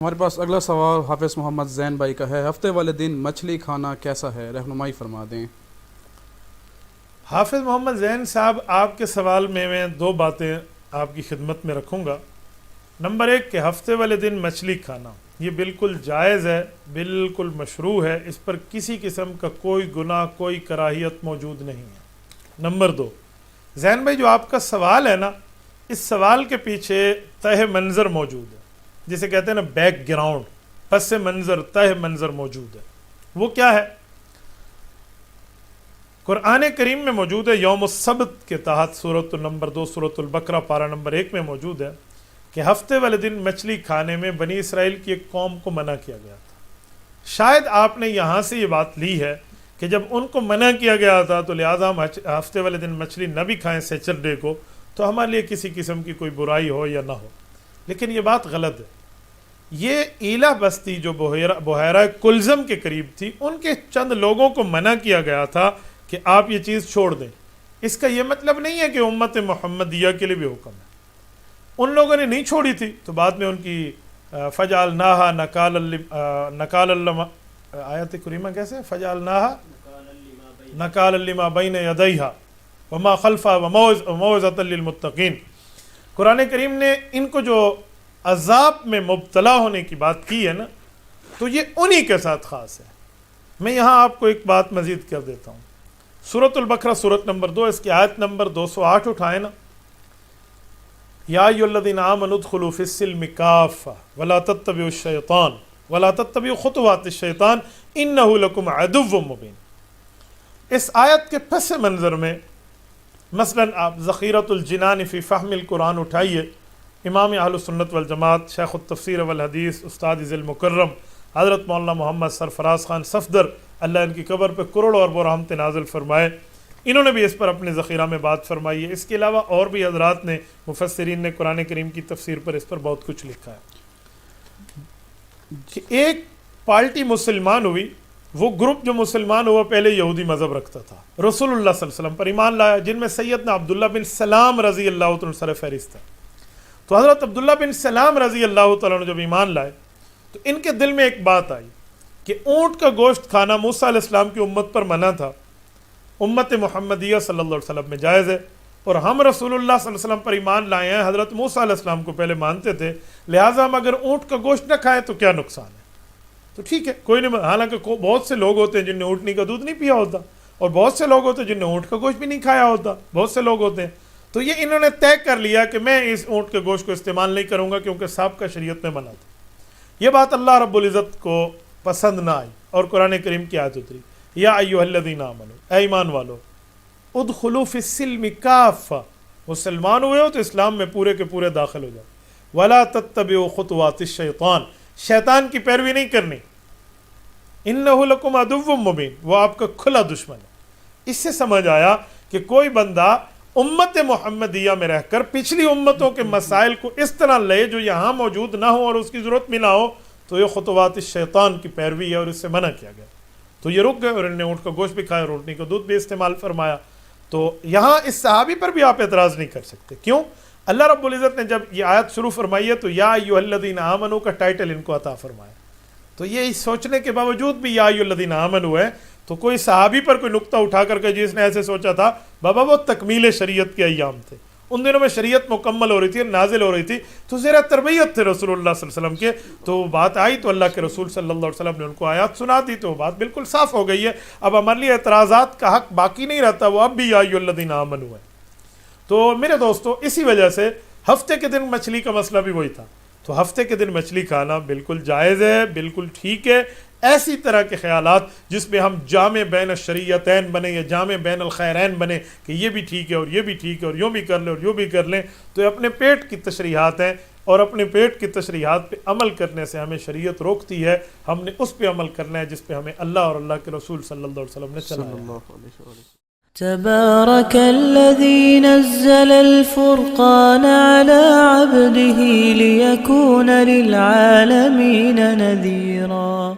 ہمارے پاس اگلا سوال حافظ محمد زین بھائی کا ہے، ہفتے والے دن مچھلی کھانا کیسا ہے؟ رہنمائی فرما دیں۔ حافظ محمد زین صاحب، آپ کے سوال میں دو باتیں آپ کی خدمت میں رکھوں گا۔ نمبر ایک کہ ہفتے والے دن مچھلی کھانا یہ بالکل جائز ہے، بالکل مشروع ہے، اس پر کسی قسم کا کوئی گناہ، کوئی کراہیت موجود نہیں ہے۔ نمبر دو، زین بھائی جو آپ کا سوال ہے نا، اس سوال کے پیچھے تہ منظر موجود ہے، جسے کہتے ہیں نا بیک گراؤنڈ، پس منظر، تہ منظر موجود ہے۔ وہ کیا ہے؟ قرآن کریم میں موجود ہے، یوم السبت کے تحت سورۃ نمبر 2 سورۃ البقرہ پارہ نمبر 1 میں موجود ہے کہ ہفتے والے دن مچھلی کھانے میں بنی اسرائیل کی ایک قوم کو منع کیا گیا تھا۔ شاید آپ نے یہاں سے یہ بات لی ہے کہ جب ان کو منع کیا گیا تھا تو لہٰذا ہم ہفتے والے دن مچھلی نہ بھی کھائیں سیچرڈے کو، تو ہمارے لیے کسی قسم کی کوئی برائی ہو یا نہ ہو، لیکن یہ بات غلط ہے۔ یہ ایلا بستی جو بحیرہ کلزم کے قریب تھی، ان کے چند لوگوں کو منع کیا گیا تھا کہ آپ یہ چیز چھوڑ دیں۔ اس کا یہ مطلب نہیں ہے کہ امت محمدیہ کے لیے بھی حکم ہے۔ ان لوگوں نے نہیں چھوڑی تھی تو بعد میں ان کی فجعلناہا نکالا آیت کریمہ کیسے؟ فجعلناہا نکالا لما بین یدیہا وما خلفہا وموعظۃ للمتقین۔ قرآن کریم نے ان کو جو عذاب میں مبتلا ہونے کی بات کی ہے نا، تو یہ انہی کے ساتھ خاص ہے۔ میں یہاں آپ کو ایک بات مزید کر دیتا ہوں۔ سورۃ البقرہ سورۃ نمبر 2 اس کی آیت نمبر 208 اٹھائیں نا، یا ایھا الذین آمنوا ادخلوا فی السلم کافۃ ولا تتبعوا الشیطان ولا تتبعوا خطوات الشیطان انہ لکم عدو مبین۔ اس آیت کے پس منظر میں مثلاً آپ ذخیرۃ الجنان فی فہم القرآن اٹھائیے، امام اہل سنت والجماعت، شیخ التفسیر والحدیث، استاد ذی المکرم حضرت مولانا محمد سرفراز خان صفدر، اللہ ان کی قبر پہ کروڑوں اربوں رحمت نازل فرمائے، انہوں نے بھی اس پر اپنے ذخیرہ میں بات فرمائی ہے۔ اس کے علاوہ اور بھی حضرات نے، مفسرین نے قرآن کریم کی تفسیر پر اس پر بہت کچھ لکھا ہے کہ ایک پارٹی مسلمان ہوئی، وہ گروپ جو مسلمان ہوا پہلے یہودی مذہب رکھتا تھا، رسول اللہ صلی اللہ علیہ وسلم پر ایمان لایا، جن میں سیدنا عبداللہ بن سلام رضی اللہ عنہ سر فہرست ہے۔ تو حضرت عبداللہ بن سلام رضی اللہ تعالیٰ عنہ جب ایمان لائے تو ان کے دل میں ایک بات آئی کہ اونٹ کا گوشت کھانا موسیٰ علیہ السلام کی امت پر منع تھا، امت محمدیہ صلی اللہ علیہ وسلم میں جائز ہے، اور ہم رسول اللہ صلی اللہ علیہ وسلم پر ایمان لائے ہیں، حضرت موسیٰ علیہ السلام کو پہلے مانتے تھے، لہٰذا ہم اگر اونٹ کا گوشت نہ کھائیں تو کیا نقصان ہے؟ تو ٹھیک ہے، کوئی نہیں۔ حالانکہ بہت سے لوگ ہوتے ہیں جن نے اونٹنی کا دودھ نہیں پیا ہوتا، اور بہت سے لوگ ہوتے ہیں جن نے اونٹ کا گوشت بھی نہیں کھایا ہوتا، بہت سے لوگ ہوتے ہیں۔ تو یہ انہوں نے طے کر لیا کہ میں اس اونٹ کے گوشت کو استعمال نہیں کروں گا کیونکہ سابقہ شریعت میں منع تھا۔ یہ بات اللہ رب العزت کو پسند نہ آئی اور قرآن کریم کی آیت اتری، یا ایھا الذین آمنوا، اے ایمان والو، ادخلوا فی السلم کافۃ، مسلمان ہوئے ہو تو اسلام میں پورے کے پورے داخل ہو جاؤ، ولا تتبعوا خطوات الشیطان، شیطان کی پیروی نہیں کرنی، انہ لکم عدو مبین، وہ آپ کا کھلا دشمن ہے۔ اس سے سمجھ آیا کہ کوئی بندہ امت محمدیہ میں رہ کر پچھلی امتوں کے مسائل کو اس طرح لے جو یہاں موجود نہ ہو اور اس کی ضرورت بھی نہ ہو، تو یہ خطوات الشیطان کی پیروی ہے اور اس سے منع کیا گیا۔ تو یہ رک گئے اور انہوں نے اونٹ کا گوشت بھی کھایا اور اونٹنی کا دودھ بھی استعمال فرمایا۔ تو یہاں اس صحابی پر بھی آپ اعتراض نہیں کر سکتے، کیوں؟ اللہ رب العزت نے جب یہ آیت شروع فرمائی ہے تو یا ایھا الذین آمنوا کا ٹائٹل ان کو عطا فرمایا، تو یہ سوچنے کے باوجود بھی یا ایھا الذین آمنوا ہے، تو کوئی صحابی پر کوئی نقطہ اٹھا کر کے جس نے ایسے سوچا تھا، بابا وہ تکمیل شریعت کے ایام تھے، ان دنوں میں شریعت مکمل ہو رہی تھی، نازل ہو رہی تھی، تو زیر تربیت تھے رسول اللہ صلی اللہ علیہ وسلم کے، تو بات آئی تو اللہ کے رسول صلی اللہ علیہ وسلم نے ان کو آیات سنا دی، تو بات بالکل صاف ہو گئی ہے۔ اب ہمارے لیے اعتراضات کا حق باقی نہیں رہتا، وہ اب بھی یا ایھا الذین آمنوا ہے۔ تو میرے دوستو، اسی وجہ سے ہفتے کے دن مچھلی کا مسئلہ بھی وہی تھا، تو ہفتے کے دن مچھلی کھانا بالکل جائز ہے، بالکل ٹھیک ہے۔ ایسی طرح کے خیالات جس میں ہم جامع بین الشریعتین بنے یا جامع بین الخیرین بنے کہ یہ بھی ٹھیک ہے اور یہ بھی ٹھیک ہے اور یوں بھی کر لیں اور یوں بھی کر لیں، تو یہ اپنے پیٹ کی تشریحات ہیں، اور اپنے پیٹ کی تشریحات پہ عمل کرنے سے ہمیں شریعت روکتی ہے۔ ہم نے اس پہ عمل کرنا ہے جس پہ ہمیں اللہ اور اللہ کے رسول صلی اللہ علیہ وسلم نے چلایا۔ تبارك الذي نزل الفرقان على عبده ليكون للعالمين نذيرا